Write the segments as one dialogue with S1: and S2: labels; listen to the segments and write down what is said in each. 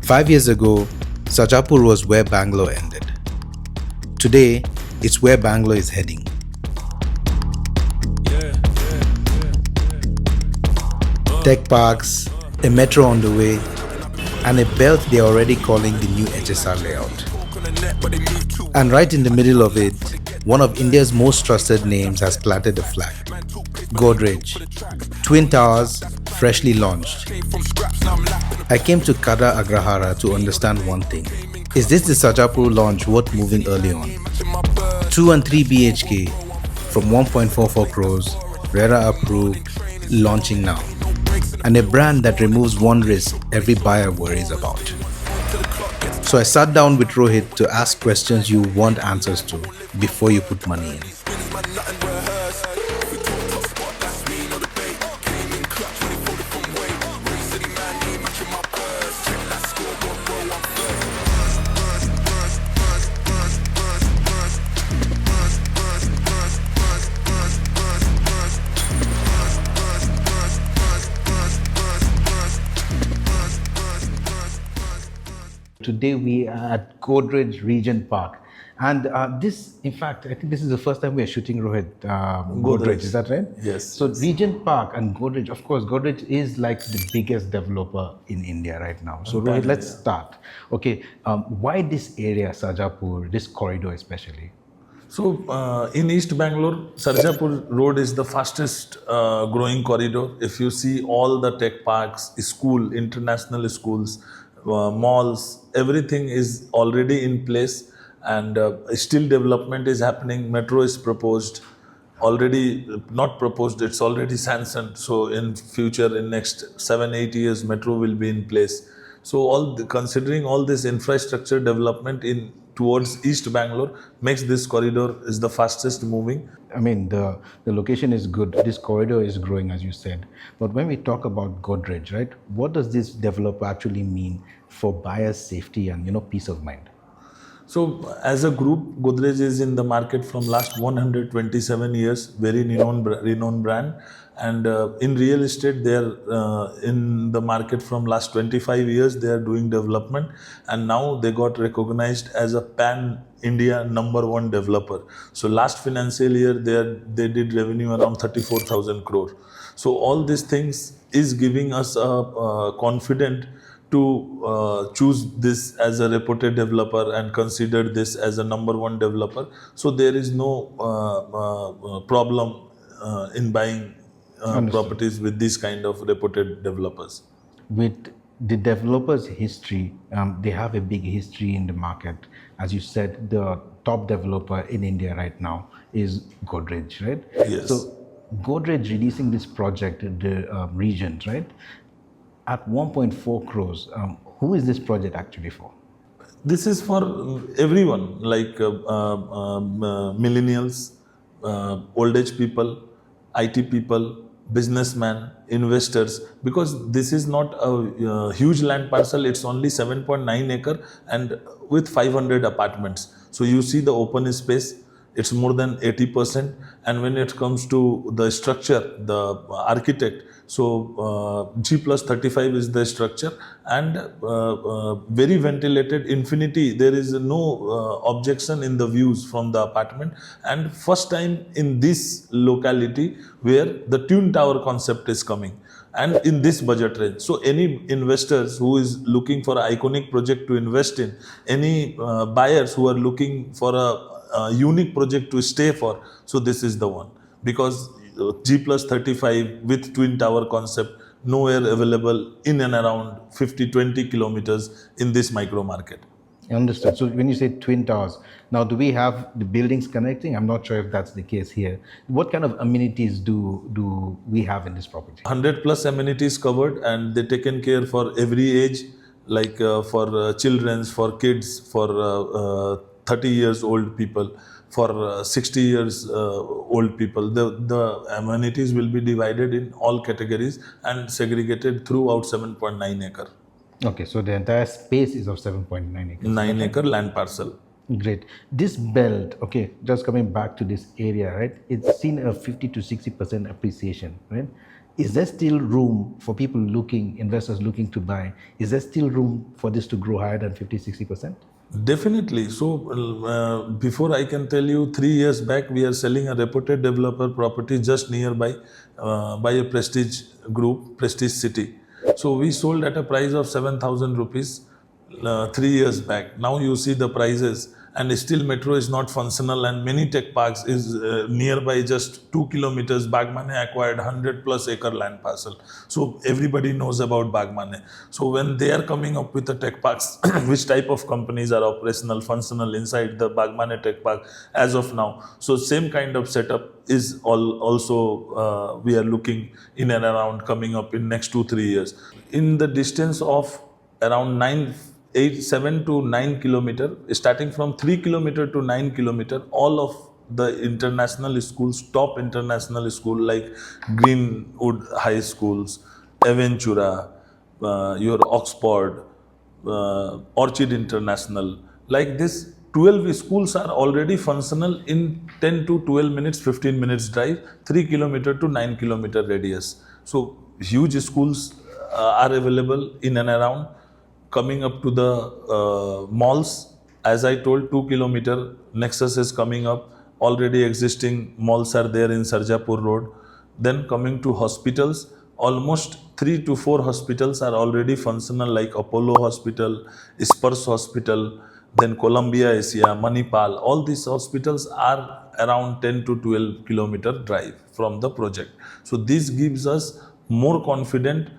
S1: 5 years ago, Sarjapur was where Bangalore ended. Today, it's where Bangalore is heading. Tech parks, a metro on the way, and a belt they're already calling the new HSR Layout. And right in the middle of it, one of India's most trusted names has planted a flag. Godrej. Twin towers, freshly launched. I came to Kada Agrahara to understand one thing. Is this the Sarjapur launch worth moving early on? 2 and 3 BHK from 1.44 crores, RERA approved, launching now. And a brand that removes one risk every buyer worries about. So I sat down with Rohit to ask questions you want answers to before you put money in. Today we are at Godrej Regent Park. And this, in fact, I think this is the first time we are shooting Rohit Godrej, is that right?
S2: Yes.
S1: So Regent Park and Godrej, of course, Godrej is like the biggest developer in India right now. So Rohit, let's start. Okay, why this area, Sarjapur, this corridor especially?
S2: So in East Bangalore, Sarjapur Road is the fastest growing corridor. If you see all the tech parks, school, international schools, malls, everything is already in place, and still development is happening. Metro is proposed, already not proposed, it's already sanctioned. So in future, in next 7-8 years, metro will be in place. So considering all this infrastructure development in towards East Bangalore makes this corridor is the fastest moving.
S1: I mean, the location is good. This corridor is growing, as you said. But when we talk about Godrej, right, what does this developer actually mean for buyers' safety and, peace of mind?
S2: So as a group, Godrej is in the market from last 127 years, very renowned brand. And in real estate, they are in the market from last 25 years. They are doing development, and now they got recognized as a pan-India #1 developer. So last financial year, they did revenue around 34,000 crore. So all these things is giving us a confident to choose this as a reputed developer and consider this as a #1 developer. So there is no problem in buying properties with these kind of reputed developers.
S1: With the developers' history, they have a big history in the market. As you said, the top developer in India right now is Godrej, right?
S2: Yes.
S1: So Godrej releasing this project, the Regent, right? At 1.4 crores, who is this project actually for?
S2: This is for everyone, like millennials, old age people, IT people, businessmen, investors, because this is not a huge land parcel. It's only 7.9 acre and with 500 apartments. So you see the open space, it's more than 80%. And when it comes to the structure, the architect, so G+35 is the structure, and very ventilated, infinity. There is no objection in the views from the apartment. And first time in this locality where the twin tower concept is coming, and in this budget range. So any investors who is looking for an iconic project to invest in, any buyers who are looking for a unique project to stay for, so this is the one, because G+35 with twin tower concept, nowhere available in and around 50-20 kilometers in this micro market.
S1: Understood. So when you say twin towers, now do we have the buildings connecting? I'm not sure if that's the case here. What kind of amenities do we have in this property?
S2: 100+ amenities covered, and they taken care for every age, like for children, for kids, for 30 years old people, for 60 years old people. The amenities will be divided in all categories and segregated throughout 7.9 acre.
S1: Okay, so the entire space is of 7.9 acres.
S2: 9 acre land parcel.
S1: Great. This belt, okay, just coming back to this area, right? It's seen a 50 to 60% appreciation, right? Is there still room for people looking, investors looking to buy? Is there still room for this to grow higher than 50, 60%?
S2: Definitely. So, before I can tell you, 3 years back, we are selling a reputed developer property just nearby by a prestige group, Prestige City. So, we sold at a price of 7,000 rupees 3 years back. Now you see the prices, and still metro is not functional, and many tech parks is nearby, just 2 kilometers. Bagmane acquired 100 plus acre land parcel, so everybody knows about Bagmane. So when they are coming up with the tech parks, which type of companies are operational, functional inside the Bagmane tech park as of now? So same kind of setup is also we are looking in and around coming up in next 2-3 years. In the distance of around 7 to 9 kilometer, starting from 3 kilometer to 9 kilometer, all of the international schools, top international school like Greenwood High Schools, Aventura, your Oxford, Orchid International, like this 12 schools are already functional in 10 to 12 minutes, 15 minutes drive, 3 kilometer to 9 kilometer radius. So huge schools are available in and around. Coming up to the malls, as I told, 2 kilometer Nexus is coming up. Already existing malls are there in Sarjapur Road. Then coming to hospitals, almost 3 to 4 hospitals are already functional, like Apollo Hospital, Spurs Hospital, then Columbia Asia, Manipal. All these hospitals are around 10 to 12 kilometer drive from the project. So this gives us more confident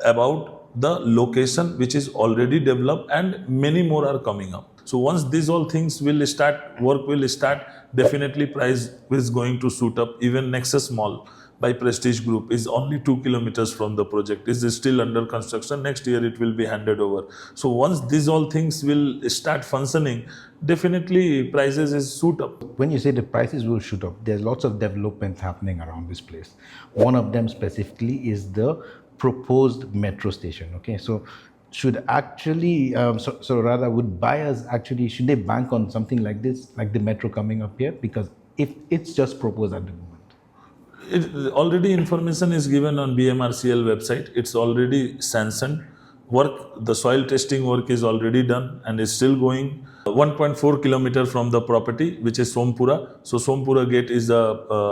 S2: about the location which is already developed, and many more are coming up. So once these all things will start, work will start, definitely price is going to shoot up. Even Nexus Mall by Prestige Group is only 2 kilometers from the project, is still under construction. Next year it will be handed over. So once these all things will start functioning, definitely prices is shoot up.
S1: When you say the prices will shoot up, there's lots of development happening around this place. One of them specifically is the proposed metro station. Okay, so should actually, so rather, would buyers actually, should they bank on something like this, like the metro coming up here? Because if it's just proposed at the moment.
S2: Already information is given on BMRCL website. It's already sanctioned. Work, the soil testing work is already done and is still going. 1.4 kilometer from the property, which is Sompura. So Sompura Gate is the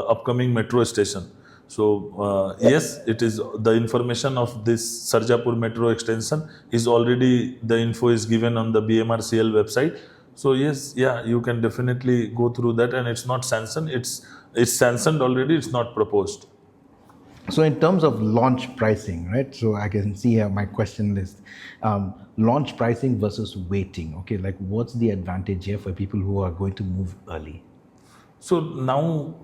S2: upcoming metro station. So yes, it is the information of this Sarjapur metro extension is already, the info is given on the BMRCL website. So yes, yeah, you can definitely go through that, and it's not sanctioned. It's sanctioned already. It's not proposed.
S1: So in terms of launch pricing, right? So I can see here my question list. Launch pricing versus waiting. Okay, like what's the advantage here for people who are going to move early?
S2: So now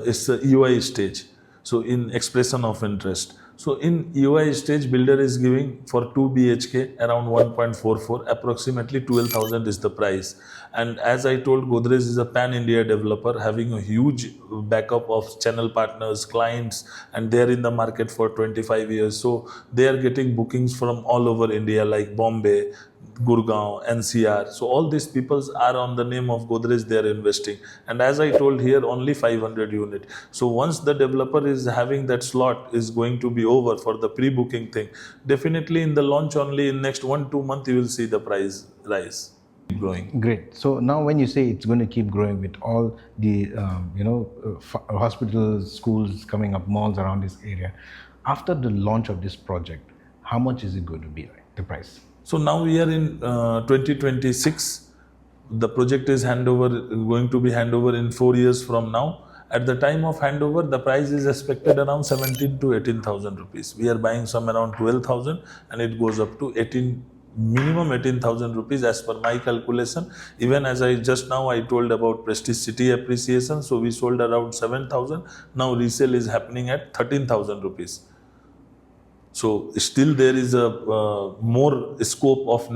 S2: it's the EOI stage. So in expression of interest. So in EOI stage, builder is giving for 2 BHK around 1.44, approximately 12,000 is the price. And as I told, Godrej is a pan-India developer having a huge backup of channel partners, clients, and they're in the market for 25 years. So they are getting bookings from all over India, like Bombay, Gurgaon, NCR. So all these peoples are on the name of Godrej, they are investing. And as I told here, only 500 unit. So once the developer is having that slot is going to be over for the pre-booking thing, definitely in the launch only in next 1-2 months, you will see the price rise. Growing.
S1: Great. So now when you say it's going to keep growing with all the, hospitals, schools coming up, malls around this area, after the launch of this project, how much is it going to be, like the price?
S2: So now we are in 2026. The project is going to be handover in 4 years from now. At the time of handover, the price is expected around 17 to 18,000 rupees. We are buying some around 12,000, and it goes up to minimum 18,000 rupees as per my calculation. Even as I just now I told about Prestige City appreciation, so we sold around 7,000. Now resale is happening at 13,000 rupees. So still there is a more scope of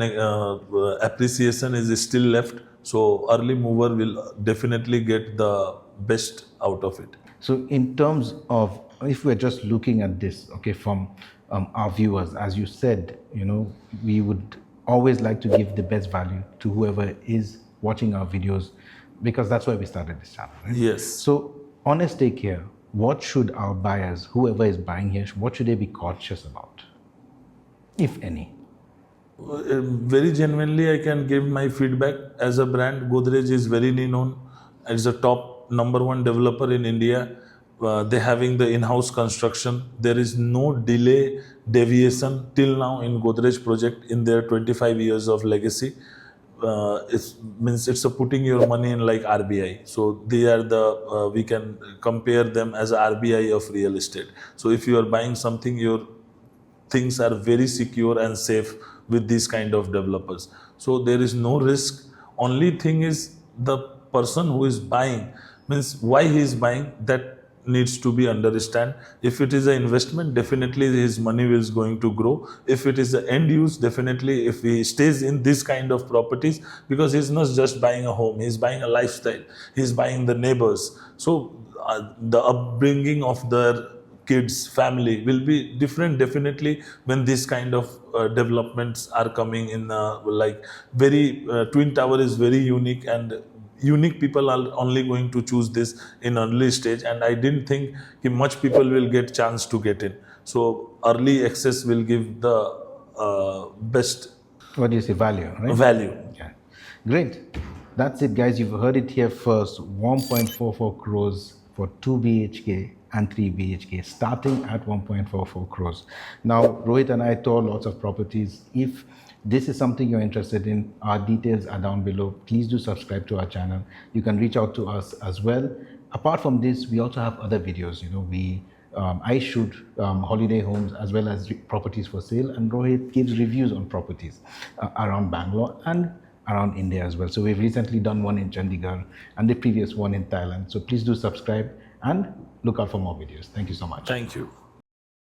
S2: appreciation is still left. So early mover will definitely get the best out of it.
S1: So in terms of, if we're just looking at this, okay, from our viewers, as you said, we would always like to give the best value to whoever is watching our videos, because that's why we started this channel. Right?
S2: Yes.
S1: So honest take here, what should our buyers, whoever is buying here, what should they be cautious about, if any?
S2: Very genuinely, I can give my feedback. As a brand, Godrej is very known as a top number one developer in India. They having the in-house construction. There is no delay, deviation till now in Godrej project in their 25 years of legacy. It means it's a putting your money in like RBI. So they are the we can compare them as RBI of real estate. So if you are buying something, your things are very secure and safe with these kind of developers. So there is no risk. Only thing is the person who is buying, means why he is buying, that needs to be understand. If it is an investment, definitely his money is going to grow. If it is the end use, definitely if he stays in this kind of properties, because he's not just buying a home, he's buying a lifestyle, he's buying the neighbors. So the upbringing of their kids, family will be different definitely when this kind of developments are coming in. Like very Twin Tower is very unique, and unique people are only going to choose this in early stage, and I didn't think much people will get chance to get in. So early access will give the best
S1: What do you say, value, right?
S2: value.
S1: Yeah. Great. That's it, guys. You've heard it here first. 1.44 crores for 2 BHK and 3 BHK, starting at 1.44 crores. Now, Rohit and I tour lots of properties. If this is something you're interested in, our details are down below. Please do subscribe to our channel. You can reach out to us as well. Apart from this, we also have other videos. I shoot holiday homes as well as properties for sale, and Rohit gives reviews on properties around Bangalore and around India as well. So we've recently done one in Chandigarh and the previous one in Thailand. So please do subscribe and look out for more videos. Thank you so much.
S2: Thank you.